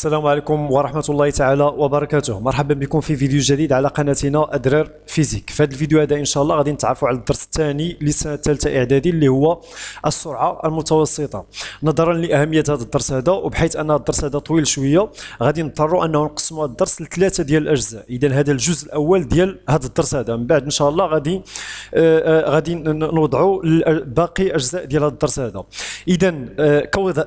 السلام عليكم ورحمة الله تعالى وبركاته. مرحبا بكم في فيديو جديد على قناتنا أدرار فيزيك. في هذا الفيديو هذا إن شاء الله غادي نتعرفوا على الدرس الثاني للسنة الثالثة إعدادي اللي هو السرعة المتوسطة. نظرا لأهمية هذا الدرس هذا وبحيث أن الدرس هذا طويل شوية غادي نضطروا أنه نقسموا هذا الدرس لثلاثة ديال الأجزاء. إذا هذا الجزء الأول ديال هذا الدرس هذا، من بعد إن شاء الله غادي نوضعوا باقي أجزاء ديال هذا الدرس هذا. إذا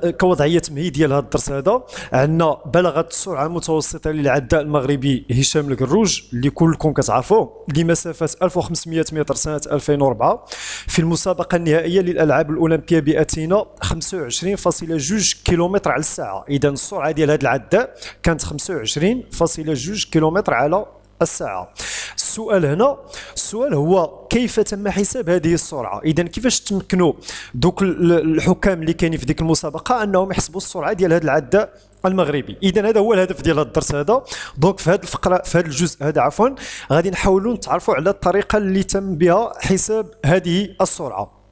كوضعية تمهيد ديال هذا الدرس هذا، عندنا بلغت السرعة المتوسطة للعداء المغربي هشام القروج اللي كلكم كتعرفوه لمسافة 1500 متر سنة 2004 في المسابقة النهائية للألعاب الأولمبية بأثينا 25.2 كيلومتر على الساعة. إذا السرعة ديال هذا العداء كانت 25.2 كيلومتر على الساعة. السؤال هو كيف تم حساب هذه السرعة؟ إذا كيفاش تمكنوا دوك الحكام اللي كاينين في ديك المسابقة أنهم يحسبوا السرعة ديال هذا العداء المغربي؟ إذا هذا هو الهدف ديال هذا الدرس هذا. دونك في هذه الفقرة، في هذا الجزء هذا عفوا، غادي نحاولوا نتعرفوا على الطريقة اللي تم بها حساب هذه السرعة.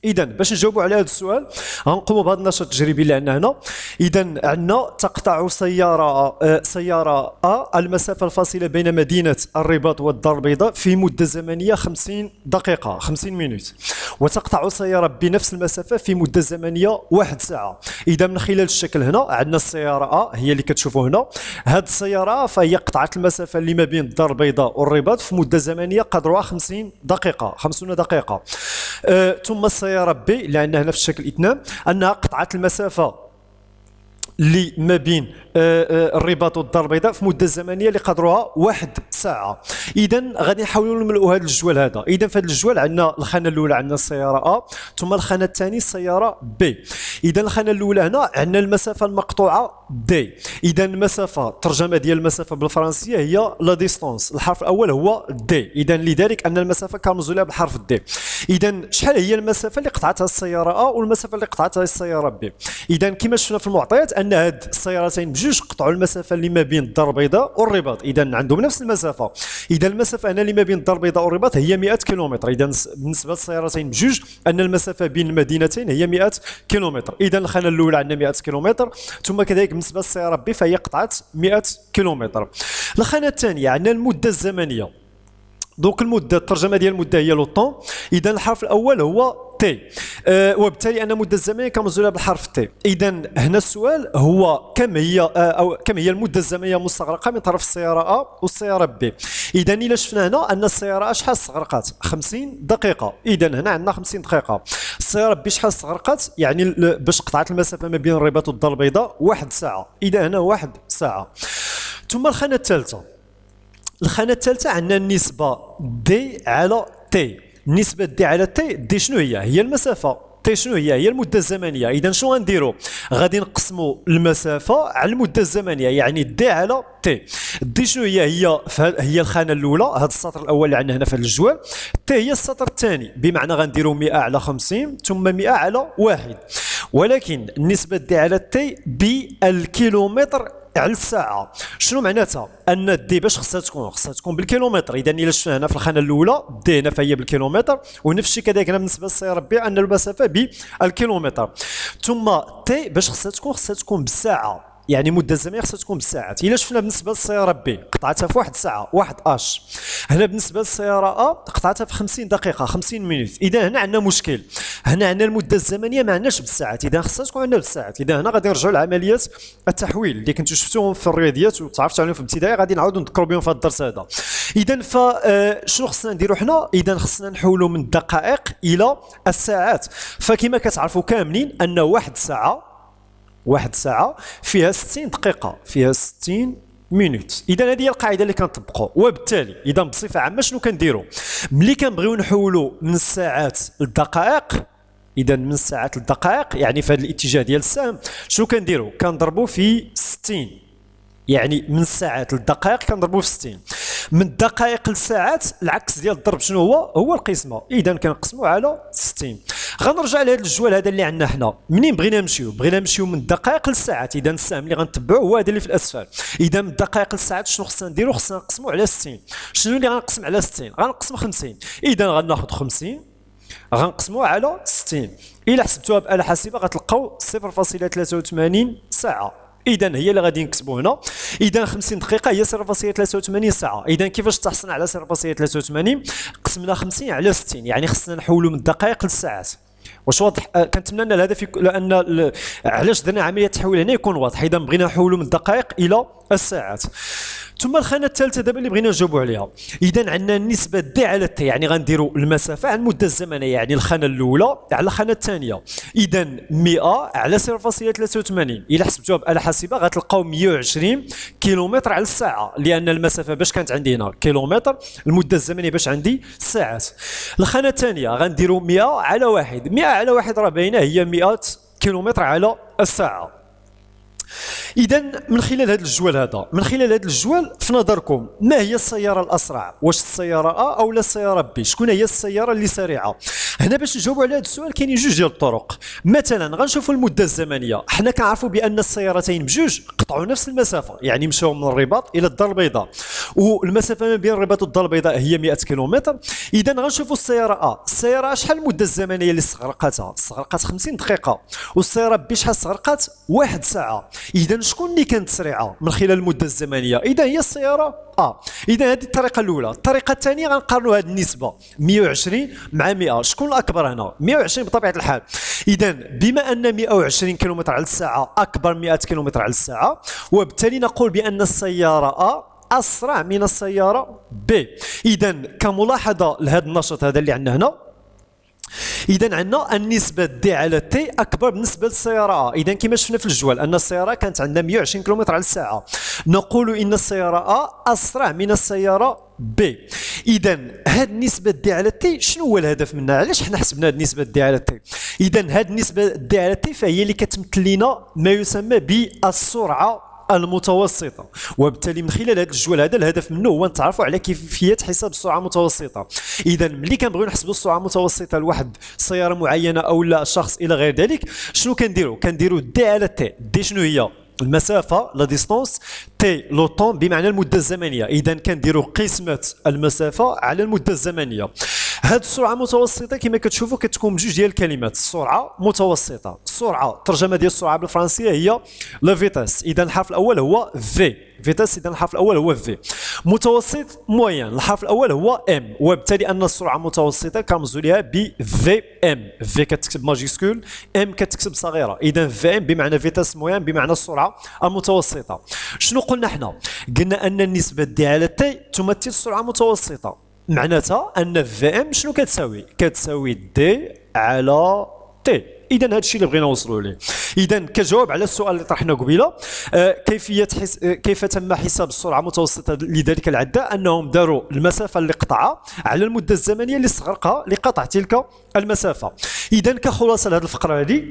إذا باش نجاوبوا على هذا السؤال غنقوموا بهذا النشاط التجريبي اللي عندنا هنا. إذا عندنا تقطع سيارة المسافة الفاصلة بين مدينة الرباط والدار البيضاء في مدة زمنية 50 دقيقة 50 مينوت، وتقطع سيارة بنفس المسافة في مدة زمنية 1 ساعة. إذا من خلال الشكل هنا عندنا السيارة هي اللي كتشوفوا هنا. هذه السيارة فهي قطعت المسافة اللي ما بين الدار البيضاء والرباط في مدة زمنية قدرها 50 دقيقة. ثم السيارة بي اللي عندنا هنا في الشكل 2 أنها قطعت المسافة اللي ما بين الرباط والدار البيضاء في مدة زمنية اللي قدرها 1 ساعة. إذا غادي نحاولوا نملؤوا هذا الجدول هذا. إذا في هذا الجدول عندنا الخانة الأولى عندنا السيارة ثم الخانة الثانية السيارة بي. إذا الخانة الأولى هنا عندنا المسافة المقطوعة دي. إذا المسافة، الترجمة ديال المسافة بالفرنسية هي لا ديستونس، الحرف الأول هو دي. إذا لذلك أن المسافة كنرمزوا لها بالحرف دي. إذا شحال هي المسافة اللي قطعتها السيارة والمسافة اللي قطعتها السيارة بي؟ إذا كما شفنا في المعطيات أن هاد السيارتين بجوج قطعوا المسافة اللي ما بين الدار البيضاء والرباط. إذا عندهم نفس المسافة. إذا المسافة هنا اللي ما بين الدار البيضاء والرباط هي 100 كيلومتر. إذا بالنسبة للسيارتين بجوج أن المسافة بين المدينتين هي 100 كيلومتر. إذا الخانة الأولى عندنا 100 كيلومتر، ثم كذلك بالنسبة للسيارة بي فهي قطعت 100 كيلومتر. الخانة الثانية عندنا المدة الزمنية. دونك المدة، الترجمة ديال المدة هي لو طون. إذا الحرف الأول هو تي، وبالتالي أن المدة الزمنية كنرمزوا لها بالحرف تي. إذا هنا السؤال هو كم هي المدة الزمنية المستغرقة من طرف السيارة والسيارة بي. إذا إلا شفنا هنا أن السيارة شحال استغرقت؟ 50 دقيقة. إذا هنا عندنا 50 دقيقة. السيارة بي شحال استغرقت؟ يعني باش قطعت المسافة ما بين الرباط والدار البيضاء 1 ساعة. إذا هنا 1 ساعة. ثم الخانة الثالثة عندنا النسبة دي على تي. النسبة دي على تي، دي شنو هي؟ هي المسافة. تي شنو هي؟ هي المدة الزمنية. إذا شنو غنديروا؟ غادي نقسموا المسافة على المدة الزمنية، يعني دي على تي. دي شنو هي؟ هي الخانة الأولى، هذا السطر الأول اللي عندنا هنا في الجدول. تي هي السطر الثاني، بمعنى غنديروا 100 على 50 ثم 100 على 1. ولكن النسبة دي على تي بالكيلومتر على الساعة. شنو معناتها؟ أن الدي باش خصها تكون بالكيلومتر. إذا إلا شفنا هنا في الخانة الأولى دي هنا فهي بالكيلومتر، ونفس الشيء كذلك هنا بالنسبة للسيارة بي أن المسافة بالكيلومتر. ثم تي باش خصها تكون بالساعة، يعني مدة الزمنية خصها تكون بالساعات. إلا شفنا بالنسبة للسيارة بي قطعتها في 1 ساعة 1 اش. هنا بالنسبة للسيارة قطعتها في 50 دقيقة 50 مينوت. إذا هنا عندنا مشكل. هنا عندنا المدة الزمنية ما عندناش بالساعات، إذا خصها تكون عندنا بالساعات. إذا هنا غادي نرجعوا لعملية التحويل اللي كنتو شفتوهم في الرياضيات وتعرفتوا عليهم في الابتدائي، غادي نعاودوا نذكروا بهم في هذا الدرس هذا. إذا شنو خصنا نديروا حنا؟ إذا خصنا نحولوا من الدقائق إلى الساعات. فكما كتعرفوا كاملين أن 1 ساعة فيها 60 دقيقة، فيها 60 مينوت. إذا هذه هي القاعدة اللي كنطبقوا. وبالتالي إذا بصفة عامة شنو كنديروا؟ ملي كنبغيو نحولوا من الساعات للدقائق، إذا من الساعات للدقائق يعني في هذا الاتجاه ديال السهم، شنو كنديروا؟ كنضربوا في 60. يعني من الساعات للدقائق كنضربوا في 60. من الدقائق للساعات العكس ديال الضرب شنو هو القسمة. إذا كنقسموا على 60. غنرجع لهذا الجدول هذا اللي عندنا حنا. منين بغينا نمشيو من الدقائق للساعات. إذا السهم اللي غنتبعوه هو هذا اللي في الأسفل. إذا من الدقائق للساعات شنو خصنا نديروا؟ خصنا نقسموا على 60. شنو اللي غنقسم على 60؟ غنقسم 50. إذا غناخذ 50 غنقسموها على 60. إلا حسبتوها بآلة حاسبة غتلقاو 0.83 ساعة. اذا هي اللي غادي نكتبوا هنا. اذا 50 دقيقه هي 0.83 ساعه. اذا كيفاش تحصلنا على 0.83؟ قسمنا 50 على 60، يعني خصنا نحولوا من الدقائق للساعات. واش واضح؟ كنتمنى ان الهدف لان علاش درنا عمليه التحويل هنا يكون واضح. اذا بغينا نحولوا من الدقائق الى الساعات. ثم الخانه الثالثه دابا اللي بغينا نجاوبوا عليها، اذا عندنا النسبه دي على تي، يعني غنديروا المسافه على المده الزمنيه، يعني الخانه الاولى على الخانه الثانيه. اذا 100 على 0.83 الا حسبتوها باله حاسبه غتلقاو 120 كيلومتر على الساعه، لان المسافه باش كانت عندي هنا كيلومتر، المده الزمنيه باش عندي ساعات. الخانه الثانيه غنديروا 100 على 1، 100 على 1 راه باينه هي 100 كيلومتر على الساعه. إذا من خلال هذا الجوال هذا، من خلال هذا الجوال في نظركم ما هي السيارة الأسرع؟ واش السيارة أ أو لا السيارة بي؟ شكون هي السيارة اللي سريعة؟ هنا باش نجاوبوا على هذا السؤال كاينين جوج ديال الطرق. مثلا غنشوفوا المدة الزمنية، حنا كنعرفوا بأن السيارتين بجوج قطعوا نفس المسافة، يعني مشاو من الرباط إلى الدار البيضاء، والمسافة ما بين الرباط والدار البيضاء هي 100 كيلومتر. إذا غنشوفوا السيارة أ، السيارة شحال المدة الزمنية اللي استغرقتها؟ استغرقت 50 دقيقة، والسيارة بي شحال استغرقت؟ 1 ساعة. إذا شكون اللي كانت سريعه من خلال المده الزمنيه؟ اذا هي السياره اذا هذه الطريقه الاولى. الطريقه الثانيه غنقارنوا هذه النسبه 120 مع 100، شكون الاكبر هنا؟ 120 بطبيعه الحال. اذا بما ان 120 كم على الساعه اكبر من 100 كم على الساعه، وبالتالي نقول بان السياره اسرع من السياره ب. اذا كملاحظه لهذا النشاط هذا اللي عندنا هنا، إذا عندنا النسبة دي على تي أكبر بالنسبة للسيارة أ. إذا كما شفنا في الجوال أن السيارة كانت عندها 120 كم على الساعة، نقول إن السيارة أ أسرع من السيارة ب. إذا هذه النسبة دي على تي شنو هو الهدف منها؟ علاش حنا حسبنا هذه النسبة دي على تي؟ إذا هذه النسبة دي على تي فهي اللي كتمثل لنا ما يسمى بالسرعة المتوسطة، وبالتالي من خلال هذا الجوال هذا الهدف منه هو نتعرفوا على كيفية حساب السرعة المتوسطة. إذا ملي كنبغيو نحسبوا السرعة المتوسطة لواحد سيارة معينة أو لا شخص إلى غير ذلك، شنو كنديروا؟ كنديروا دي على تي. دي شنو هي؟ المسافة لا ديستونس، تي لو طون بمعنى المدة الزمنية. إذا كنديروا قسمة المسافة على المدة الزمنية. هاد السرعة المتوسطة كما كتشوفوا كتكون بجوج ديال الكلمات، السرعة متوسطة. السرعة الترجمة ديال السرعة بالفرنسية هي لا فيتاس، إذا الحرف الأول هو في. فيتاس إذا الحرف الأول هو في. متوسط موين، الحرف الأول هو ام، وبالتالي أن السرعة المتوسطة كنرمزوا لها ب في ام. في كتكتب ماجيسكول، ام كتكتب صغيرة. إذا في ام بمعنى فيتاس موين بمعنى السرعة المتوسطة. شنو قلنا حنا؟ قلنا أن النسبة دي على تي تمثل السرعة المتوسطة. معناتها ان في ام شنو كتساوي؟ كتساوي دي على تي. اذا هذا الشيء اللي بغينا نوصلوا ليه. اذا كجواب على السؤال اللي طرحنا قبيله، كيف تم حساب السرعه المتوسطه لذلك العداء؟ انهم داروا المسافه اللي قطعها على المده الزمنيه اللي استغرقها لقطع تلك المسافه. اذا كخلاصه لهذه الفقره هذه،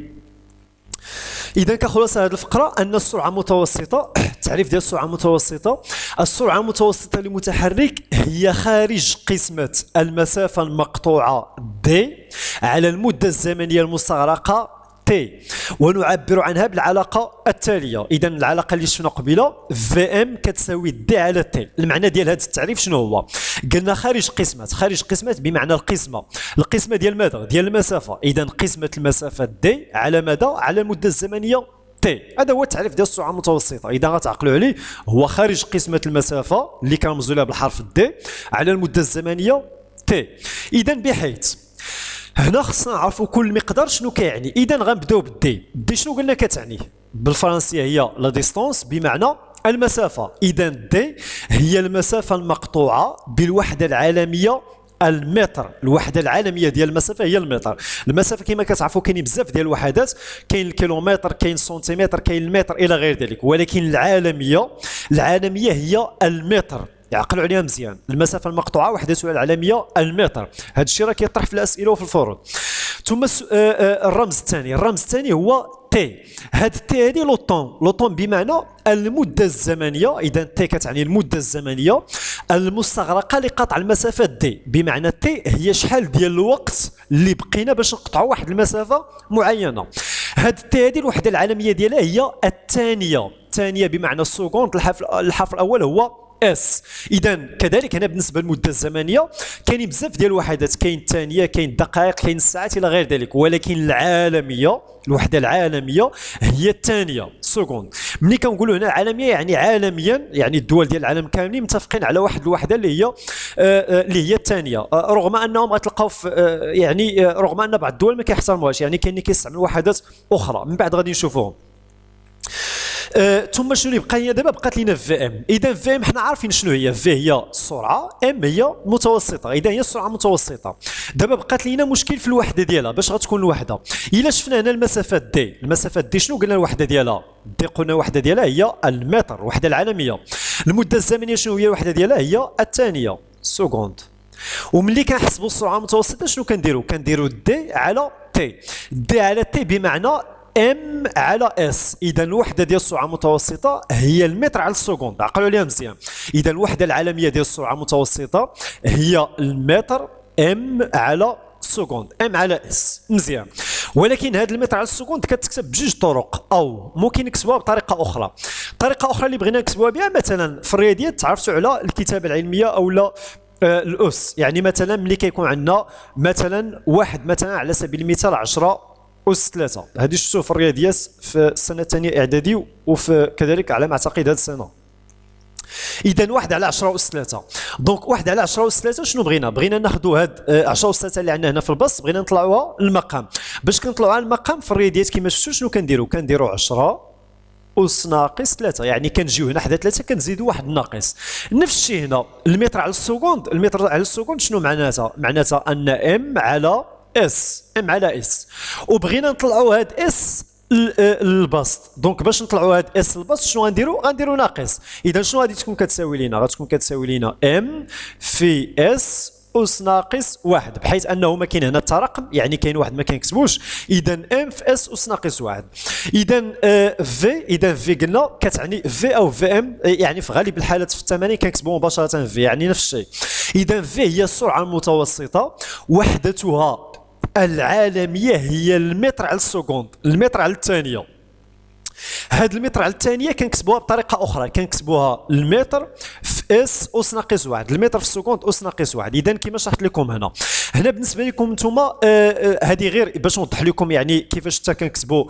أن السرعة المتوسطة، التعريف ديال السرعة المتوسطة، السرعة المتوسطة لمتحرك هي خارج قسمة المسافة المقطوعة d على المدة الزمنية المستغرقة t، ونعبر عنها بالعلاقة التالية. إذا العلاقة اللي شفنا قبيله Vm كتساوي d على t. المعنى ديال هذا التعريف شنو هو؟ قلنا خارج قسمة، خارج قسمة بمعنى القسمة، القسمة ديال ماذا؟ ديال المسافة. إذا قسمة المسافة d على ماذا؟ على المدة الزمنية t. هذا هو التعريف ديال السرعة المتوسطة. إذا غتعقلوا عليه هو خارج قسمة المسافة اللي كنرمزوا لها بالحرف d على المدة الزمنية t. إذا بحيث هنا خصنا نعرفوا كل مقدار شنو كيعني. اذا غنبداو بالدي. دي شنو قلنا كتعني؟ بالفرنسيه هي لا ديستونس بمعنى المسافه. اذا دي هي المسافه المقطوعه بالوحده العالميه المتر. الوحده العالميه ديال المسافه هي المتر. المسافه كما كتعرفوا كاينين بزاف ديال الوحدات، كاين الكيلومتر، كاين السنتيمتر، كاين المتر الى غير ذلك، ولكن العالميه هي المتر. يعقلوا عليها مزيان. المسافه المقطوعه وحدتها العالميه المتر. هذا الشيء راه كيطرح في الاسئله وفي الفروض. ثم الرمز الثاني هو تي. هاد تي هذه لو طون بمعنى المده الزمنيه. اذا تي كتعني المده الزمنيه المستغرقه لقطع المسافه دي، بمعنى تي هي شحال ديال الوقت اللي بقينا باش نقطعوا واحد المسافه معينه. هاد تي هذه الوحده العالميه ديالها هي الثانيه بمعنى السكوند. الحرف الاول هو اس. اذا كذلك هنا بالنسبه للمده الزمنيه كاين بزاف ديال الوحدات، كاين الثانيه، كاين الدقائق، كاين الساعات الى غير ذلك، ولكن العالميه، الوحده العالميه هي الثانيه سكوند. ملي كنقولوا هنا العالميه يعني عالميا، يعني الدول ديال العالم كاملين متفقين على واحد الوحده اللي هي الثانيه، رغم انهم غتلقاو يعني رغم ان بعض الدول ما كيحترموهاش، يعني كاين اللي كيستعملوا وحدات اخرى من بعد غادي نشوفوهم. ثم شنو اللي بقى لنا دابا؟ بقات لنا في ام. اذا في ام حنا عارفين شنو هي، في هي السرعه، ام هي متوسطه، اذا هي السرعه متوسطه. دابا بقات لنا مشكل في الوحده ديالها، باش غتكون الوحده. الا شفنا هنا المسافات دي، المسافات دي شنو قلنا الوحده ديالها؟ دي قلنا الوحده ديالها هي المتر، الوحده العالميه. المده الزمنيه شنو هي الوحده ديالها؟ هي الثانيه سكوند. وملي كنحسبوا السرعه المتوسطه شنو كنديروا دي على تي، دي على تي بمعنى ام على اس. اذا الوحده ديال السرعه المتوسطه هي المتر على السكوند، عقلوا عليها مزيان. اذا الوحده العالميه ديال السرعه المتوسطه هي المتر ام على سكوند، ام على اس، مزيان. ولكن هذا المتر على السكوند كتكتب بجوج طرق، او ممكن نكتبوها بطريقه اخرى. طريقه اخرى اللي بغينا نكتبوها بها، مثلا في الرياضيات تعرفتوا على الكتابه العلميه او لا الاس، يعني مثلا ملي كيكون عندنا مثلا واحد مثلا على سبيل المثال 10 أس 3، هذه شفتوه في الرياضيات في السنة الثانية إعدادي، وفي كذلك على ما أعتقد هذه السنة. إذا 1 على 10 أس 3، دونك 1 على 10 أس 3 شنو بغينا ناخذوا هاد 10 أس 3 اللي عندنا هنا في البسط، بغينا نطلعوها للمقام. باش كنطلعوها للمقام في الرياضيات كما شفتوا شنو كنديروا 10 أس ناقص 3، يعني كنجيو هنا حدا 3 كنزيدوا واحد ناقص. نفس الشيء هنا المتر على السكوند، المتر على السكوند شنو معناتها ان ام على اس، ام على اس، وبغينا نطلعوا هاد اس البسط. دونك باش نطلعوا هاد اس البسط شنو غنديروا ناقص. اذا شنو غادي تكون كتساوي لنا؟ غتكون كتساوي لنا ام في اس اس ناقص 1، بحيث انه ما كاين هنا الترقم، يعني كاين واحد ما كنكتبوش. اذا ام في اس اس ناقص 1. اذا في قلنا كتعني في او في ام، يعني في غالب الحالات في الثمانية كنكتبوا مباشره في، يعني نفس الشيء. اذا في هي السرعه المتوسطه، وحدتها العالميه هي المتر على السكوند، المتر على الثانيه. هاد المتر على الثانيه كنكتبوها بطريقه اخرى، كنكتبوها المتر في اس اس ناقص 1، المتر في السكوند اس ناقص 1. اذا كما شرحت لكم هنا بالنسبه لكم نتوما هذه غير باش نوضح لكم يعني كيفاش حتى كنكتبوا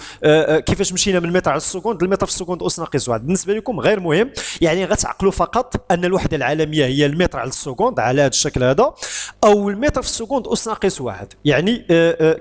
كيفاش مشينا من المتر على السكوند للمتر في السكوند اس ناقص 1. بالنسبه لكم غير مهم، يعني غتعقلوا فقط ان الوحده العالميه هي المتر على السكوند على هذا الشكل هذا، او المتر في السكوند اس ناقص 1. يعني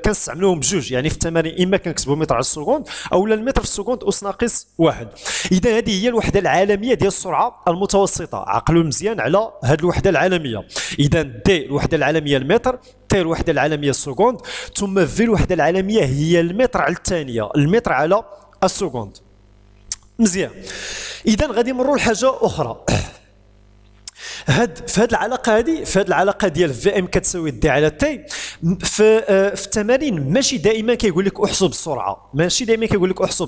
كنستعملوهم بجوج، يعني في التمارين اما كنكتبوا متر على السكوند او المتر في السكوند اس ناقص 1. اذا هذه هي الوحده العالميه ديال السرعه المتوسطه، عقلوا مزيان على هذه الوحده العالميه. اذا دي الوحده العالميه المتر، تي الوحده العالميه السكوند، ثم في الوحده العالميه هي المتر على الثانيه، المتر على السكوند، مزيان. اذا غادي نمروا لحاجه اخرى. في هذه العلاقه ديال في ام كتساوي دي على تي، في التمارين ماشي دائما كيقول لك احسب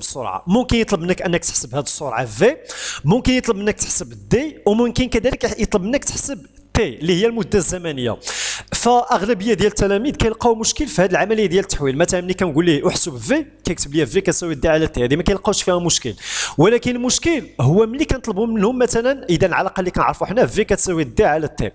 السرعه، ممكن يطلب منك انك تحسب هذه السرعه في، ممكن يطلب منك تحسب دي، وممكن كذلك يطلب منك تحسب تي اللي هي المده الزمنيه. فاغلبيه ديال التلاميذ كيلقاو مشكل في هذه العمليه ديال التحويل. مثلا ملي كنقول ليه احسب في كيكتب لي في كتساوي دي على تي، هذه ما كيلقاوش فيها مشكل. ولكن المشكل هو ملي كنطلبوا منهم مثلا، اذا العلاقه اللي كنعرفوا حنا في كتساوي دي على تي،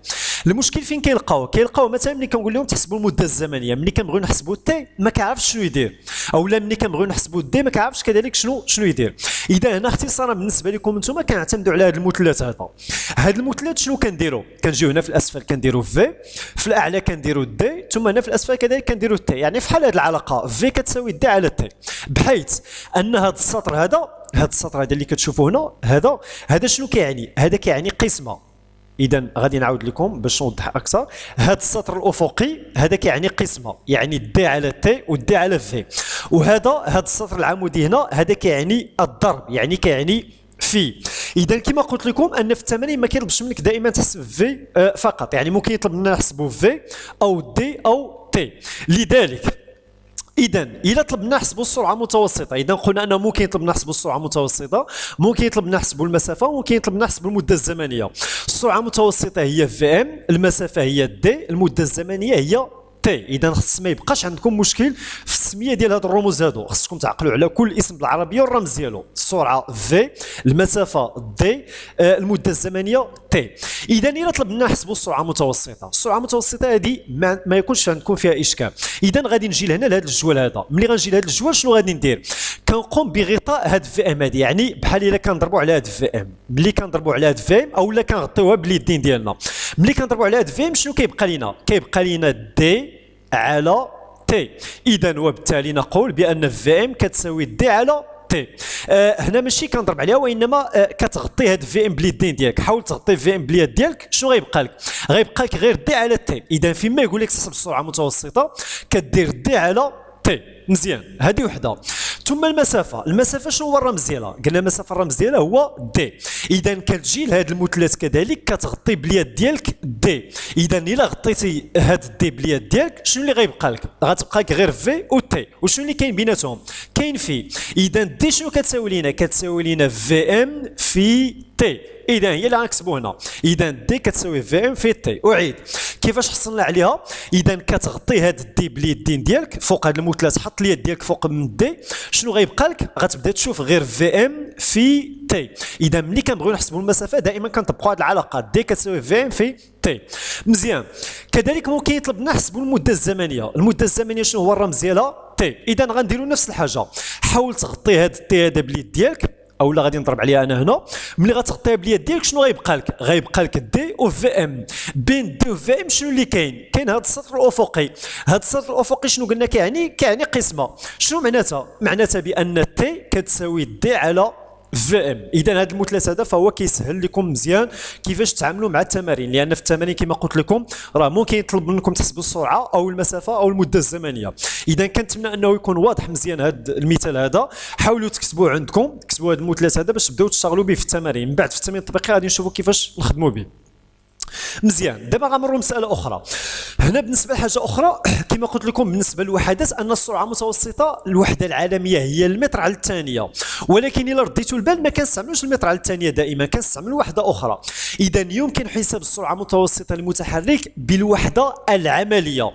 المشكل فين كيلقاو مثلا ملي كنقول لهم تحسبوا المده الزمنيه، ملي كنبغيو نحسبوا تي ما كيعرفش شنو يدير، او لا ملي كنبغيو نحسبوا دي ما كيعرفش كذلك شنو يدير. اذا هنا اختصارا بالنسبه لكم نتوما كنعتمدوا على هذه المثلث هذا المثلث شنو كنديروا؟ كنجيو هنا في الاسفل كنديروا في الاعلى كنديروا دي، ثم هنا في الاسفل كذلك كنديروا تي. يعني في حال هذه العلاقه في كتساوي دي على تي، بحيث ان هذا السطر هذا اللي كتشوفوا هنا هذا شنو كيعني؟ هذا كيعني قسمه. اذا غادي نعاود لكم باش نوضح اكثر. هذا السطر الافقي هذا كيعني قسمه، يعني دي على تي ودي على في. وهذا السطر العمودي هنا هذا كيعني الضرب، يعني كيعني في. اذا كما قلت لكم ان في التمارين ما كيطلبش منك دائما تحسب في فقط، يعني ممكن يطلب منا نحسبوا في او دي او تي. لذلك اذا اذا طلبنا نحسبوا السرعه المتوسطه، اذا قلنا انه ممكن يطلب نحسبوا السرعه المتوسطه، ممكن يطلب نحسبوا المسافه، وممكن يطلب نحسبوا المده الزمنيه. السرعه المتوسطه هي في ام، المسافه هي دي، المده الزمنيه هي تي. اذا خص ما يبقاش عندكم مشكل في السميه ديال هاد الرموز هادو، خصكم تعقلوا على كل اسم بالعربيه والرمز ديالو. السرعه في، المسافه دي، المده الزمنيه تي. اذا الا طلبنا نحسبوا السرعه المتوسطه، السرعه المتوسطه هذه ما يكونش عندكم فيها اشكال. اذا غادي نجي لهنا لهذا الجدول هذا. ملي غنجي لهذا الجدول شنو غادي ندير؟ كنقوم بغطاء هاد في ام هذه، يعني بحال الا كنضربوا على هاد في ام، ملي كنضربوا على هاد في ام اولا كنغطيوها باليدين ديالنا. ملي كنضربوا على هاد في ام شنو كيبقى لينا؟ كيبقى لينا دي على تي. اذا وبالتالي نقول بان في ام كتساوي دي على تي. هنا ماشي كنضرب عليها وانما كتغطي هاد في ام باليدين ديالك. حاول تغطي في ام باليد ديالك، شنو غيبقى لك؟ غيبقى لك غير دي على تي. اذا فيما يقول لك تحسب السرعه المتوسطه كدير دي على تي. مزيان، هذه وحده. ثم المسافه شنو هو الرمز ديالها؟ قلنا المسافه الرمز ديالها هو دي. اذا كتجي لهاد المثلث كذلك كتغطي باليد ديالك دي. اذا الا غطيتي هاد الدي باليد ديالك شنو اللي غيبقى لك؟ غتبقى لك غير في و تي. وشنو اللي كاين بيناتهم؟ كاين في. اذا دي شنو كتساوي لينا؟ كتساوي لينا في ام في تي. اذا هي اللي غنكتبوا هنا. اذا دي كتساوي في ام في تي. اعيد كيفاش حصلنا عليها؟ اذا كتغطي هاد الدي باليدين ديالك فوق هاد المثلث، حط اليد ديالك فوق من الدي، شنو غيبقى لك؟ غتبدا تشوف غير في ام في تي. اذا ملي كنبغيو نحسبوا المسافه دائما كنطبقوا هاد العلاقات، دي كتساوي في ام في تي. مزيان. كذلك ممكن يطلب لنا نحسبوا المده الزمنيه. المده الزمنيه شنو هو الرمز ديالها؟ تي. اذا غنديروا نفس الحاجه، حاول تغطي هاد التي هذا باليد ديالك، اولا غادي نضرب عليها انا هنا. ملي غتغطيها باليد ديالك شنو غيبقى لك؟ غيبقى لك دي و في ام. بين دي و في ام شنو اللي كاين؟ كاين هذا السطر الافقي. هذا السطر الافقي شنو قلنا كيعني قسمه. شنو معناتها؟ معناتها بان تي كتساوي دي على في ام. اذا هذا المثلث هذا فهو كيسهل لكم مزيان كيفاش تتعاملوا مع التمارين، لان في التمارين كما قلت لكم راه ممكن يطلب منكم تحسبوا السرعه او المسافه او المده الزمنيه. اذا كنتمنى انه يكون واضح مزيان هذا المثال هذا. حاولوا تكتبوه عندكم، تكتبوا هذا المثلث هذا باش تبداو تشتغلوا به في التمارين. من بعد في التمارين التطبيقيه غادي نشوفوا كيفاش نخدموا به. مزيان. دابا غنمروا لمساله اخرى. هنا بالنسبه لحاجه اخرى كما قلت لكم بالنسبه للوحدات ان السرعه المتوسطه الوحده العالميه هي المتر على الثانيه، ولكن الا رديتوا البال ما كنستعملوش المتر على الثانيه دائما، كنستعملوا وحده اخرى. اذا يمكن حساب السرعه المتوسطه للمتحرك بالوحده العمليه.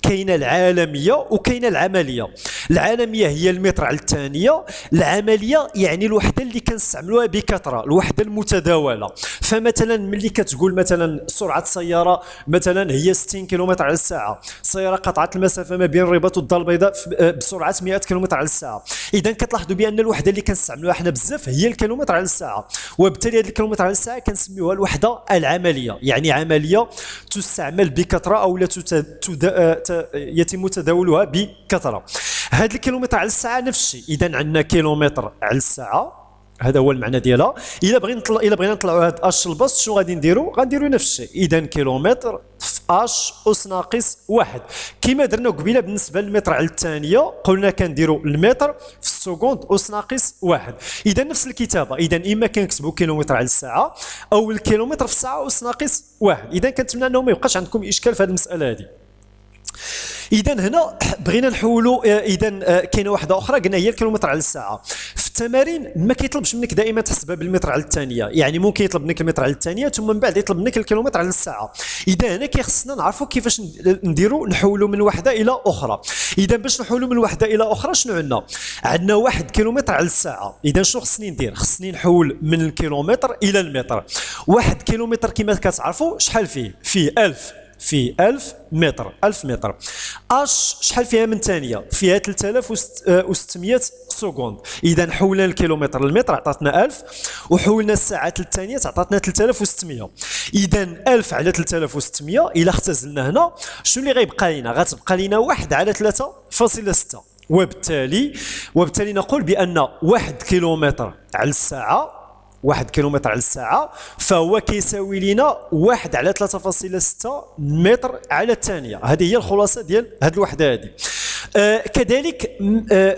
كاينه العالميه وكاينه العمليه. العالميه هي المتر على الثانيه، العمليه يعني الوحده اللي كنستعملوها بكثره، الوحده المتداوله. فمثلا ملي كتقول مثلا سرعه سياره مثلا هي 60 كم على الساعه، سياره قطعت المسافه ما بين الرباط والدار البيضاء بسرعه 100 كم على الساعه. اذا كتلاحظوا بان الوحده اللي كنستعملوها حنا بزاف هي الكيلومتر على الساعه، وبالتالي هذا الكيلومتر على الساعه كنسميوها الوحده العمليه، يعني عمليه تستعمل بكثره او لا يتم تداولها بكثره. هذا الكيلومتر على الساعه نفس الشيء. اذا عندنا كيلومتر على الساعه، هذا هو المعنى ديالها. الا بغينا نطلعوا هذا اش البسط شنو غادي نديروا؟ غنديروا نفس الشيء. اذا كيلومتر في اش اس ناقص واحد، كما درنا قبيله بالنسبه للمتر على الثانيه قلنا كنديروا المتر في السكوند اس ناقص واحد. اذا نفس الكتابه. اذا اما كنكتبوا كيلومتر على الساعه او الكيلومتر في الساعه اس ناقص واحد. اذا كنتمنى انه ما يبقاش عندكم اشكال في هذه المساله هذه. اذا هنا بغينا نحولوا. اذا كاينه واحده اخرى قلنا هي الكيلومتر على الساعه. في التمارين ما كيطلبش منك دائما تحسبها بالمتر على الثانيه، يعني ممكن يطلب منك المتر على الثانيه ثم من بعد يطلب منك الكيلومتر على الساعه. اذا هنا كيخصنا نعرفوا كيفاش نديروا نحولوا من وحده الى اخرى. اذا باش نحولوا من وحده الى اخرى شنو عندنا 1 كيلومتر على الساعه. اذا شنو خصني ندير؟ خصني نحول من الكيلومتر الى المتر. 1 كيلومتر كما كتعرفوا شحال فيه 1000 في 1000 متر. 1000 متر. اش شحال فيها من ثانيه؟ فيها 3600 سكوند. اذا حولنا الكيلومتر للمتر عطاتنا 1000 وحولنا الساعه للثانيات عطاتنا 3600. اذا 1000 على 3600 الا اختزلنا هنا شنو اللي غيبقى لنا؟ غتبقى لنا 1 على 3.6. وبالتالي نقول بان 1 كيلومتر على الساعه 1 كيلومتر على الساعة فهو كيساوي لنا 1 على 3.6 متر على الثانية. هذه هي الخلاصة ديال هذه الوحدة هذه. كذلك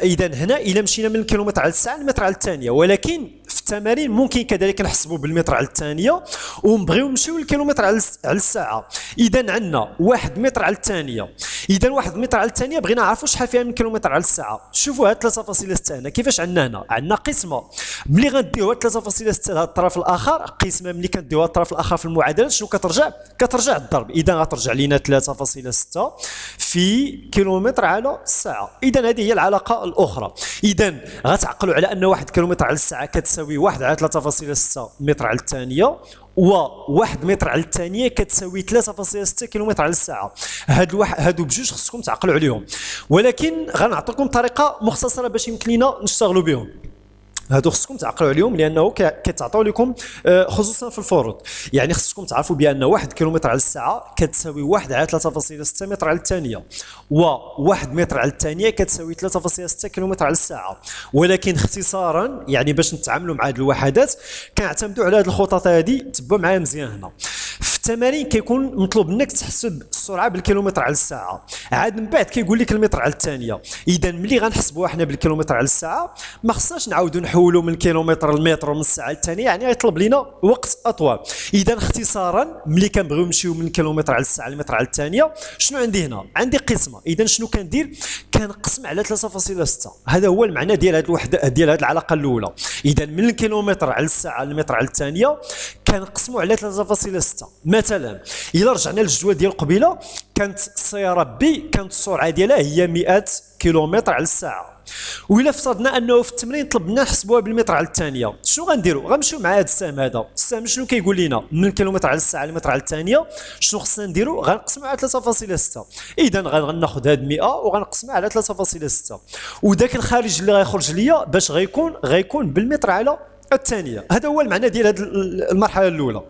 إذا هنا إلا مشينا من الكيلومتر على الساعة للمتر على الثانية، ولكن في التمارين ممكن كذلك نحسبوا بالمتر على الثانية ونبغيو نمشيو للكيلومتر على الساعة. إذا عندنا 1 متر على الثانية. اذا 1 متر على الثانيه بغينا نعرفوا شحال فيها من كيلومتر على الساعه. شوفوا هاد 3.6 هنا كيفاش عندنا هنا، عندنا قسمه ملي غنديوها 3.6 هذا الطرف الاخر، قسمه ملي كنديوها الطرف الاخر في المعادله شنو كترجع الضرب. اذا غترجع لينا 3.6 في كيلومتر على الساعه. اذا هذه هي العلاقه الاخرى. اذا غتعقلوا على ان 1 كيلومتر على الساعه كتساوي 1 على 3.6 متر على الثانيه، و1 متر على الثانيه كتساوي 3.6 كيلومتر على الساعه. هادو بجوج خصكم تعقلوا عليهم، ولكن غنعطيكم طريقه مختصره باش يمكن لينا نشتغلوا بهم. هادو خصكم تعقلوا عليهم لانه كتعطيو لكم خصوصا في الفروض. يعني خصكم تعرفوا بان 1 كيلومتر على الساعه كتساوي 1 على 3.6 متر على الثانيه، و1 متر على الثانيه كتساوي 3.6 كيلومتر على الساعه. ولكن اختصارا يعني باش نتعاملوا مع هذه الوحدات كنعتمدوا على هذه الخطط هذه. تبعوا معايا مزيان هنا. في التمارين كيكون مطلوب منك تحسب السرعه بالكيلومتر على الساعه، عاد من بعد كيقول لك المتر على الثانيه. اذا ملي غنحسبوها حنا بالكيلومتر على الساعه ما خصناش نعاودوا نحولوا من الكيلومتر للمتر ومن الساعه للثانيه، يعني غيطلب لنا وقت اطول. اذا اختصارا ملي كنبغيو نمشيو من الكيلومتر على الساعه للمتر على الثانيه شنو عندي هنا؟ عندي قسمه. اذا شنو كندير؟ كنقسم على 3.6. هذا هو المعنى ديال هذه الوحده ديال هذه العلاقه الاولى. اذا من الكيلومتر على الساعه للمتر على الثانيه كنقسموا على 3.6. مثلا الا رجعنا للجدول ديال قبيله كانت السياره بي كانت السرعه ديالها هي 100 كيلومتر على الساعه، وإلا افترضنا انه في التمرين طلبنا نحسبوها بالمتر على الثانيه، شنو غنديروا؟ غنمشيو مع هذا السهم هذا. السهم شنو كيقول لنا؟ من الكيلومتر على الساعه للمتر على الثانيه شنو خصنا نديروا؟ غنقسموا على 3.6. اذا غناخذ هاد 100 وغنقسمها على 3.6، وداك الخارج اللي غيخرج ليا باش غيكون بالمتر على الثانيه. هذا هو المعنى ديال هذه المرحله الاولى.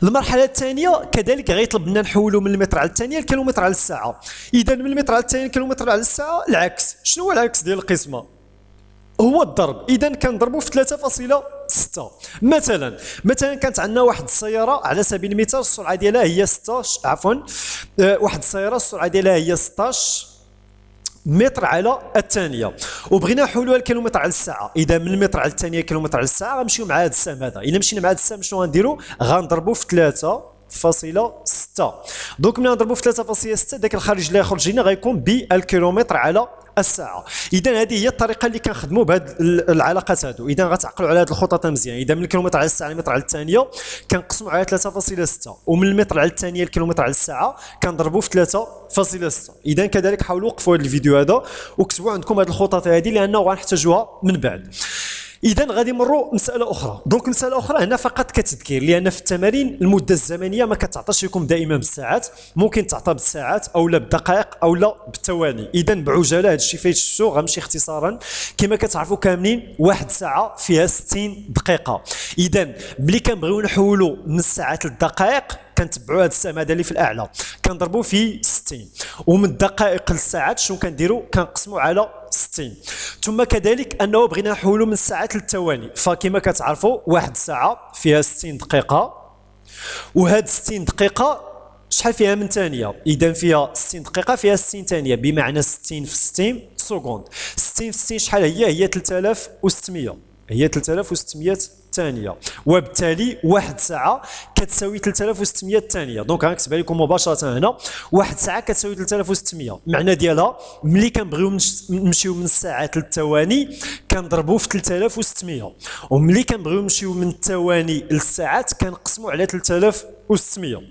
المرحله الثانيه كذلك غيطلب لنا نحولوا من المتر على الثانيه للكيلومتر على الساعه. اذا من المتر على الثانيه للكيلومتر على الساعه العكس. شنو هو العكس ديال القسمه؟ هو الضرب. اذا كنضربوا في 3.6. مثلا كانت عندنا واحد السياره على سبيل المثال السرعه ديالها هي 16 واحد السياره السرعه ديالها هي 16 متر على الثانيه، وبغينا نحولوها لكيلومتر على الساعه. اذا من المتر على الثانيه كيلومتر على الساعه غنمشيو مع هذا السهم هذا. الا مشينا مع هذا السهم شنو غنديروا؟ غنضربوا في 3.6. دونك ملي نضربوا في 3.6 داك الخارج اللي يخرج لنا غيكون بالكيلومتر على الساعه. اذا هذه هي الطريقه اللي كنخدموا بهذه العلاقات هادو. اذا غتعقلوا على هذه الخطط مزيان. اذا من الكيلومتر على الساعه للمتر على الثانيه كنقسموا على 3.6، ومن المتر على الثانيه للكيلومتر على الساعه كنضربوا في 3.6. اذا كذلك حاولوا وقفوا هذا الفيديو هذا وكتبوا عندكم هذه الخطط هذه لانه غنحتاجوها من بعد. اذا غادي نمروا مساله اخرى. دونك مساله اخرى هنا فقط كتذكير، لان في التمارين المده الزمنيه ما كتعطاش لكم دائما بالساعات، ممكن تعطى بالساعات او لا بالدقائق او لا بالثواني. اذا بعجاله هذا الشيء فايت شفتو غنمشي اختصارا. كما كتعرفوا كاملين واحد ساعه فيها 60 دقيقه. اذا ملي كنبغيو نحولوا من الساعات للدقائق كنتبعوا هذا السهم هذا اللي في الاعلى كنضربوا في 60، ومن الدقائق للساعات شنو كنديروا؟ كنقسموا على 60. ثم كذلك انه بغينا نحولوا من الساعات للثواني، فكما كتعرفوا واحد ساعه فيها 60 دقيقه، وهاد 60 دقيقه شحال فيها من ثانيه؟ اذا فيها 60 دقيقه فيها 60 ثانيه، بمعنى 60 في 60 سكوند. 60 في 60 شحال هي 3600، هي 3600 ثانيه، وبالتالي واحد ساعه كتساوي 3600 ثانيه. دونك غنكتبها لكم مباشره هنا. واحد ساعه كتساوي 3600. المعنى ديالها ملي كنبغيو نمشيو من الساعات للثواني كنضربوا في 3600، وملي كنبغيو نمشيو من الثواني للساعات كنقسموا على 3600.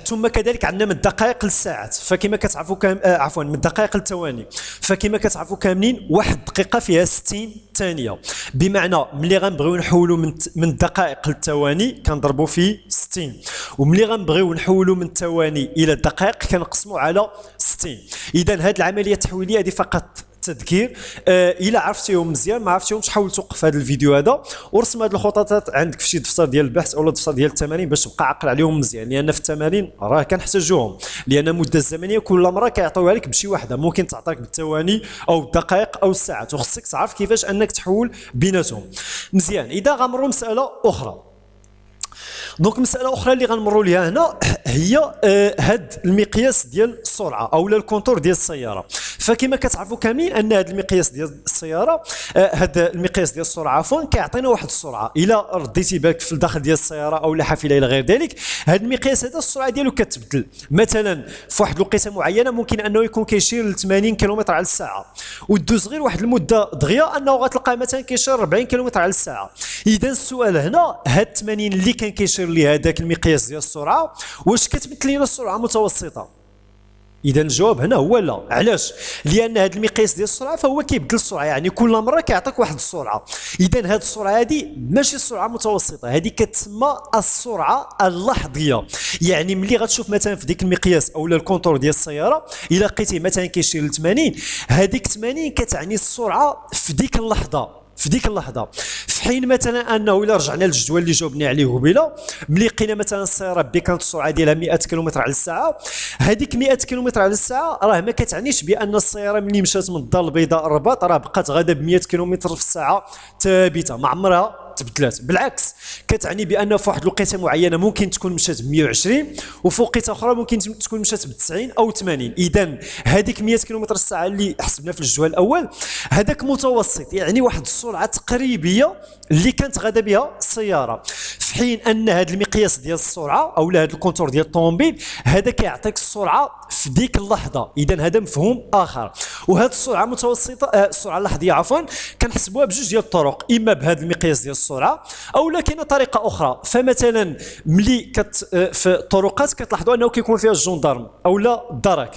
ثم كذلك عندنا من الدقائق للساعات، فكما كتعرفوا عفوا من الدقائق للثواني، فكما كتعرفوا كاملين واحد دقيقه فيها 60 ثانيه، بمعنى ملي غنبغيو نحولوا من الدقائق للثواني كنضربوا في 60، وملي غنبغيو نحولوا من الثواني الى الدقائق كنقسموا على 60. اذا هذه العمليه التحويليه هذه فقط تذكير. الا عرفتيهم مزيان، ما عرفتيهمش حاول توقف هذا الفيديو هذا ورسم هذه الخططات عندك في شي دفتر ديال البحث او دفتر ديال التمارين باش تبقى عاقل عليهم مزيان، لان في التمارين راه كنحتاجوهم، لان المده الزمنيه كل مره كيعطيوها لك بشي وحده، ممكن تعطيك بالثواني او الدقائق او الساعات، وخصك تعرف كيفاش انك تحول بيناتهم مزيان. اذا غنمروا مساله اخرى. دونك مساله اخرى اللي غنمروا ليها هنا هي هاد المقياس ديال السرعه او الكونتور ديال السياره. فكما كتعرفوا كاملين ان هذا المقياس ديال السياره هذا المقياس ديال السرعه عفوا كيعطينا واحد السرعه. الا رديتي بالك في الداخل ديال السياره او الحافله الى غير ذلك، هذا المقياس هذا السرعه ديالو كتبدل. مثلا في واحد الوقيته معينه ممكن انه يكون كيشير ل 80 كيلومتر على الساعه، ودوز غير واحد المده دغيا انه غتلقاه مثلا كيشير 40 كيلومتر على الساعه. اذا السؤال هنا هاد 80 اللي كان كيشير ليه هذاك المقياس ديال السرعه واش كتمثل لنا السرعه متوسطه؟ اذا الجواب هنا هو لا. علاش؟ لان هذا المقياس ديال السرعه فهو كيبدل السرعه، يعني كل مره كيعطيك واحد السرعه. اذا هذه السرعه هذه ماشي السرعه متوسطه، هذه كتسمى السرعه اللحظيه. يعني ملي غتشوف مثلا في ديك المقياس او الكونتور ديال السياره الا لقيتيه مثلا كيشير ل 80، هذيك 80 كتعني السرعه في ديك اللحظه، في ديك اللحظه. في حين مثلا انه الا رجعنا للجدول اللي جاوبنا عليه قبيله، ملي لقينا مثلا السياره بي كانت السرعه ديالها 100 كيلومتر على الساعه، هذيك 100 كيلومتر على الساعه راه ما كتعنيش بان السياره ملي مشات من الدار البيضاء الرباط راه بقات غاده ب 100 كيلومتر في الساعه ثابته، ما عمرها تبدلات. بالعكس كتعني بان في واحد الوقيته معينه ممكن تكون مشات ب 120 وفي وقيته اخرى ممكن تكون مشات ب 90 او 80. اذا هذيك 100 كيلومتر الساعه اللي حسبنا في الجدول الاول هذاك متوسط، يعني واحد السرعه تقريبيه اللي كانت غاده بها السياره. في حين ان هذا المقياس ديال السرعه او هذا الكونتور ديال الطوموبيل هذا كيعطيك السرعه في ديك اللحظه. اذا هذا مفهوم اخر. وهذه السرعه المتوسطه السرعه اللحظيه عفوا كنحسبوها بجوج ديال الطرق، اما بهذا المقياس ديال السرعه او لكن طريقه اخرى. فمثلا ملي في الطرقات كتلاحظوا انه كيكون فيها الجندرم او لا الدرك.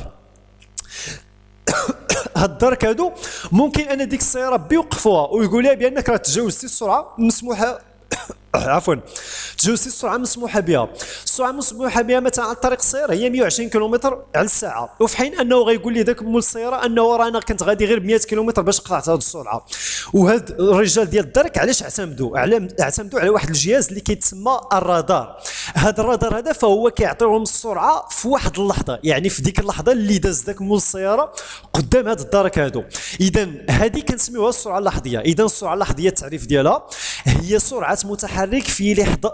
هاد الدرك هادو ممكن ان ديك السياره بيوقفوها ويقول لها بانك راه تجاوزتي السرعه المسموحه عفوا تجاوزتي السرعه المسموحه بها. السرعه المسموحه بها مثلا على الطريق السير هي 120 كيلومتر على الساعه، وفي حين انه غيقول لي ذاك مول السياره انه راه انا كنت غادي غير ب 100 كيلومتر باش قطعت هذه السرعه. وهاد الرجال ديال الدرك علاش اعتمدوا على واحد الجهاز اللي كيتسمى الرادار. هذا الرادار هذا فهو كيعطيهم السرعه في واحد اللحظه، يعني في ديك اللحظه اللي داز ذاك مول السياره قدام هاد الدرك هادو. اذا هذه كنسميوها السرعه اللحظيه. اذا السرعه اللحظيه التعريف ديالها هي سرعه متحرك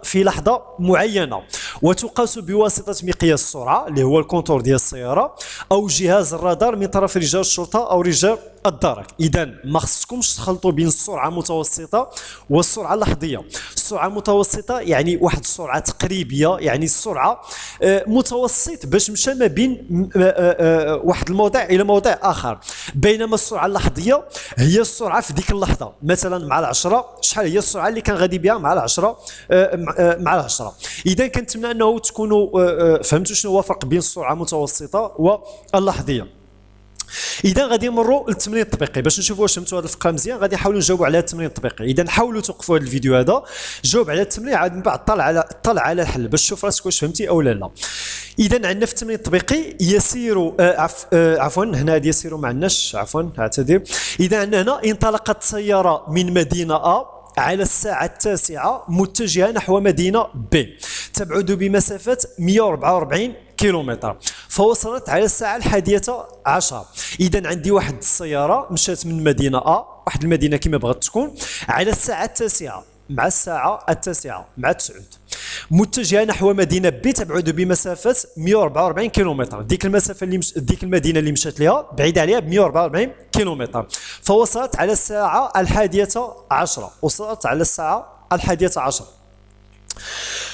في لحظه معينه، وتقاس بواسطه مقياس السرعه اللي هو الكونتور ديال السياره او جهاز الرادار من طرف رجال الشرطه او رجال الدرك. اذا ما خصكمش تخلطوا بين السرعه المتوسطه والسرعه اللحظيه. السرعه المتوسطه يعني واحد السرعه تقريبيه، يعني السرعه متوسط باش مشى ما بين واحد الموضع الى موضع اخر. بينما السرعه اللحظيه هي السرعه في ديك اللحظه. مثلا مع العشره شحال هي السرعه اللي كان غادي بها مع العشره مع العشره. اذا كنتمنى انه تكونوا فهمتوا شنو هو الفرق بين السرعه المتوسطه واللحظيه. اذا غادي نمروا للتمرين التطبيقي باش نشوفوا واش فهمتوا هذه الفقره مزيان. غادي نحاولوا نجاوبوا على التمرين التطبيقي. اذا حاولوا توقفوا هذا الفيديو هذا، جاوب على التمرين، عاد من بعد طلع على الحل باش تشوف راسك واش فهمتي او لا. اذا عندنا في التمرين التطبيقي يسير عفوا هنا هذه يسير ما عندناش، عفوا اعتذر. اذا عندنا هنا انطلقت سياره من مدينه A على الساعة 9 متجهة نحو مدينة B تبعد بمسافة 144 كيلومتر، فوصلت على الساعة 11. إذا عندي واحد السيارة مشات من مدينة A، واحد المدينة كما بغات تكون، على الساعة 9 مع الساعة 9 مع 9 متجهة نحو مدينة B تبعد بمسافة 144 كيلومتر. ديك المسافة ديك المدينة اللي مشات لها بعيدة عليها ب 144 كيلومتر، فوصلت على الساعة 11. وصلت على الساعة 11.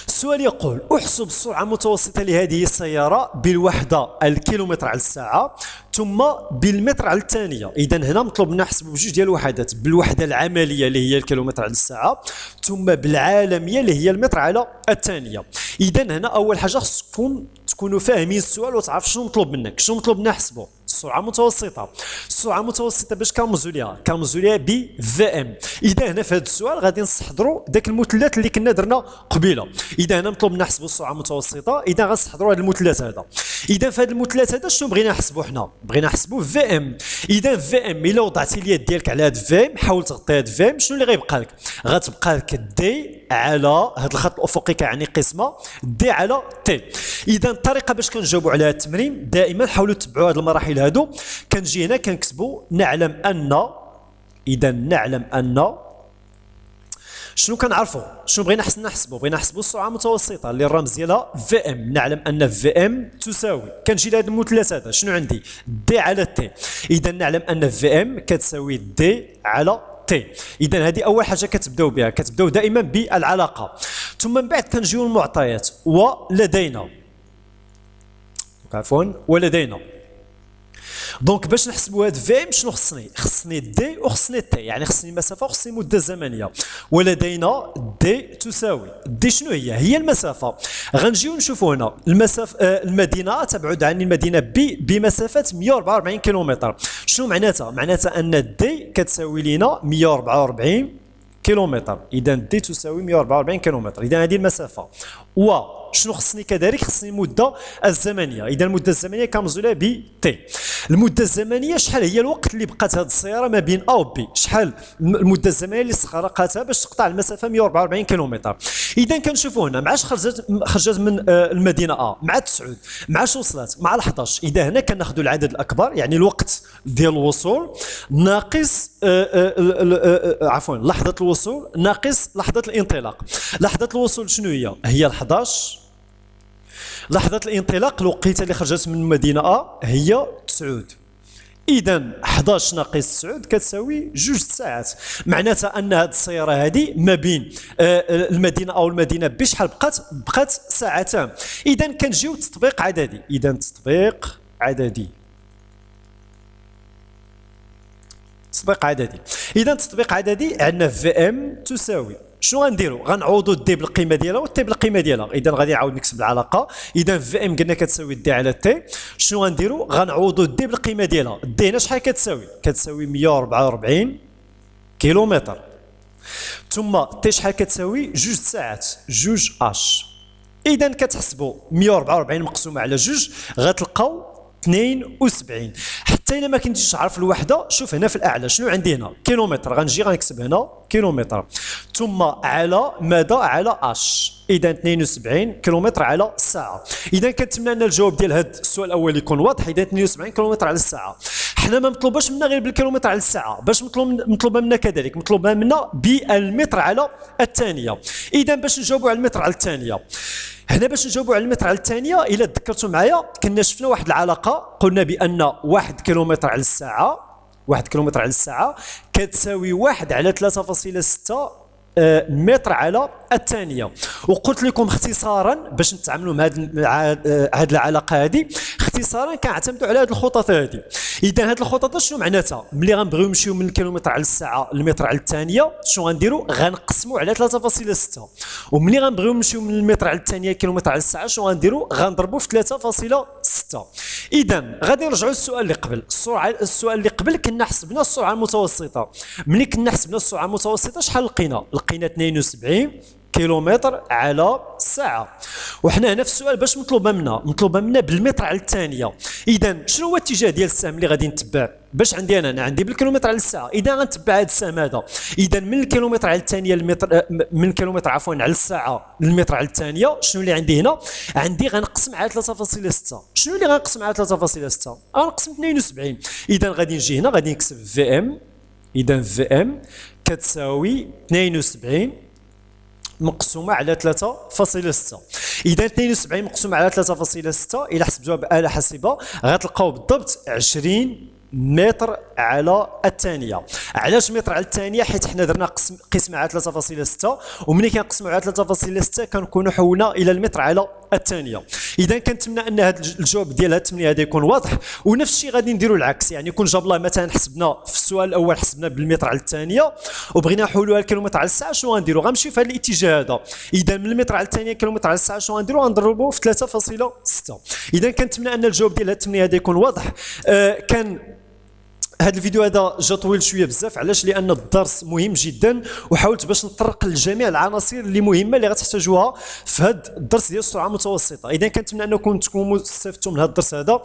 السؤال يقول احسب السرعة المتوسطة لهذه السيارة بالوحدة الكيلومتر على الساعة ثم بالمتر على الثانية. إذا هنا مطلوب منا نحسبوا بجوج ديال الوحدات، بالوحدة العملية اللي هي الكيلومتر على الساعة ثم بالعالمية اللي هي المتر على الثانية. إذا هنا أول حاجة خصكم تكونوا فاهمين السؤال وتعرف شنو مطلوب منك. شنو مطلوب منا نحسبوا؟ السرعة المتوسطة. السرعة المتوسطة باش كنرمزوا ليها؟ كنرمزوا ليها ب VM. إذا هنا في هذا السؤال غادي نستحضروا ذاك المثلث اللي كنا درنا قبيله. إذا هنا مطلوب نحسبوا السرعة المتوسطة، إذا غنستحضروا هذا المثلث هذا. إذا في هذا المثلث هذا شنو بغينا نحسبوا حنا؟ بغينا نحسبوا VM. إذا VM إلا وضعتي اليد ديالك على هذا VM حاول تغطي هذا VM، شنو اللي غيبقى لك؟ غتبقى لك دي على هذا الخط الأفقي كيعني قسمة دي على تي. إذا الطريقة باش كنجاوبوا على هذا التمرين دائما حاولوا تتبعوا هذه المراحل هادو. كنجي هنا كنكتبوا نعلم أن، إذا نعلم أن شنو كنعرفوا؟ شنو بغينا نحسبوا؟ بغينا نحسبوا السرعه المتوسطه اللي الرمز ديالها في ام. نعلم ان في ام تساوي، كنجي لهذا المثلث هذا شنو عندي؟ دي على تي. اذا نعلم ان في ام كتساوي دي على تي. اذا هذه اول حاجه كتبداو بها، كتبداو دائما بالعلاقه. ثم من بعد كنجيو المعطيات. ولدينا دونك باش نحسبوا هاد في ام شنو خصني؟ خصني دي وخصني تي، يعني خصني المسافه وخصني المده الزمنيه. ولدينا دي تساوي دي شنو هي؟ هي المسافه. غنجيو نشوفوا هنا المسافه، المدينه تبعد عن المدينه بي بمسافه 144 كيلومتر. شنو معناتها؟ معناتها ان دي كتساوي لنا 144 كيلومتر. اذا دي تساوي 144 كيلومتر. اذا هذه المسافه. وشنو خصني كذلك؟ خصني المده الزمنيه. اذا المده الزمنيه كنرمزوا لها ب تي. المده الزمنيه شحال هي الوقت اللي بقات هذه السياره ما بين ا و بي؟ شحال المده الزمنيه اللي استغرقتها باش تقطع المسافه 144 كيلومتر؟ اذا كنشوفوا هنا مع خرجت من المدينه ا، مع تسعود، مع وصلت، مع 11. اذا هنا كناخذوا العدد الاكبر، يعني الوقت ديال الوصول ناقص عفوا لحظه الوصول ناقص لحظه الانطلاق. لحظه الوصول شنو هي؟ هي 11. لحظه الانطلاق الوقيته اللي خرجت من المدينه ا هي تسعود. اذا 11 ناقص 9 كتساوي 2 ساعات. معناتها ان هذه السياره هذه ما بين المدينه او المدينه بشحال بقات ساعتان. اذا كنجيو تطبيق عددي. اذا تطبيق عددي. اذا تطبيق عددي عندنا في ام تساوي شنو غنديروا؟ غنعوضوا دي بالقيمه ديالها والتي بالقيمه ديالها. اذا غادي نعاود نكتب العلاقه. اذا في ام قلنا كتساوي دي على تي. شنو غنديروا؟ غنعوضوا دي بالقيمه ديالها. دي هنا شحال كتساوي؟ كتساوي 144 كيلومتر. ثم تي شحال كتساوي؟ 2 ساعات، 2 اش. اذا كتحسبوا 144 مقسومه على 2 غتلقاو 72. حتى الا ما كنتيش عارف الوحده، شوف هنا في الاعلى شنو عندي هنا؟ كيلومتر. غنجي غنكتب هنا كيلومتر، ثم على مدى على اش. اذا 72 كيلومتر على الساعه. اذا كنتمنى ان الجواب ديال هذا السؤال الاول يكون واضح. اذا 72 كيلومتر على الساعه. حنا ما مطلوباش منا غير بالكيلومتر على الساعه، باش مطلوبه منا كذلك مطلوبه منا بالمتر على الثانيه. اذا باش نجاوبوا على المتر على الثانيه، هنا باش نجاوبوا على المتر على الثانيه، الا تذكرتوا معايا كنا شفنا واحد العلاقه، قلنا بان 1 كيلومتر على الساعه، 1 كيلومتر على الساعه كتساوي 1 على 3.6 متر على الثانيه. وقلت لكم اختصارا باش نتعاملوا مع هذه العلاقه هذه، اختصارا كنعتمدوا على هذه الخطط هذه. اذا هذه الخطط شنو معناتها؟ ملي غنبغيو نمشيو من الكيلومتر على الساعه للمتر على الثانيه، شنو غنديروا؟ غنقسموا على 3.6. وملي غنبغيو نمشيو من المتر على الثانيه كيلومتر على الساعه، شنو غنديروا؟ غنضربوا في 3.6. اذا غادي نرجعوا للسؤال اللي قبل. السؤال اللي قبل كنا حسبنا السرعه المتوسطه. ملي كنا حسبنا السرعه المتوسطه شحال لقينا 72 كيلومتر على الساعه. وحنا هنا في السؤال باش مطلوبه منا بالمتر على الثانيه. اذا شنو هو الاتجاه ديال السهم اللي غادي نتبع؟ باش عندي انا عندي بالكيلومتر على الساعه. اذا غنتبع هذا السهم هذا. اذا من الكيلومتر على الثانيه من الكيلومتر عفوا على الساعه للمتر على الثانيه، شنو اللي عندي هنا؟ عندي غنقسم على 3.6. شنو اللي غنقسم على 3.6؟ غنقسم 72. اذا غادي نجي هنا غادي نكتب في ام. اذا في ام كتساوي 72 مقسومه على 3.6. اذا 72 مقسومه على 3.6 الى حسبتوها بآلة حاسبه غتلقاو بالضبط 20 متر على الثانيه. علاش متر على الثانيه؟ حيت حنا درنا قسم على 3.6، وملي كنقسموا على 3.6 كنكونوا حولنا الى المتر على الثانيه. اذا كنتمنى ان هذا الجواب ديال هذه التمرين هذا يكون واضح. ونفس الشيء غادي نديروا العكس، يعني يكون جاب الله مثلا حسبنا في السؤال الاول حسبنا بالمتر على الثانيه وبغينا نحولوها لكيلومتر على الساعه، شنو غنديروا؟ غنمشيو في هذا الاتجاه هذا. اذا من المتر على الثانيه كيلومتر على الساعه شنو غنديروا؟ غنضربوا في 3.6. اذا كنتمنى ان الجواب ديال هذه التمرين هذا يكون واضح. كان هذا الفيديو هذا جا طويل شويه بزاف. علاش؟ لان الدرس مهم جدا، وحاولت باش نطرق لجميع العناصر اللي مهمه اللي غتحتاجوها في هذا الدرس ديال السرعه المتوسطه. اذا كنتمنى انكم تكونوا استفدتوا من هذا الدرس هذا.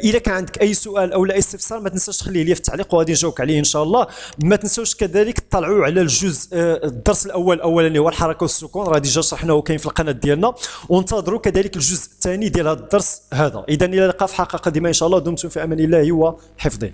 اذا كان عندك اي سؤال او لا استفسار ما تنساش تخليه لي في التعليق وغادي نجاوبك عليه ان شاء الله. ما تنساوش كذلك تطلعوا على الجزء الدرس الاولاني هو الحركه والسكون، راه ديجا شرحناه كاين في القناه ديالنا، وانتظروا كذلك الجزء الثاني ديال هذا الدرس هذا. اذا الى اللقاء في حلقه قادمه ان شاء الله. دمتم في امان الله وحفظه.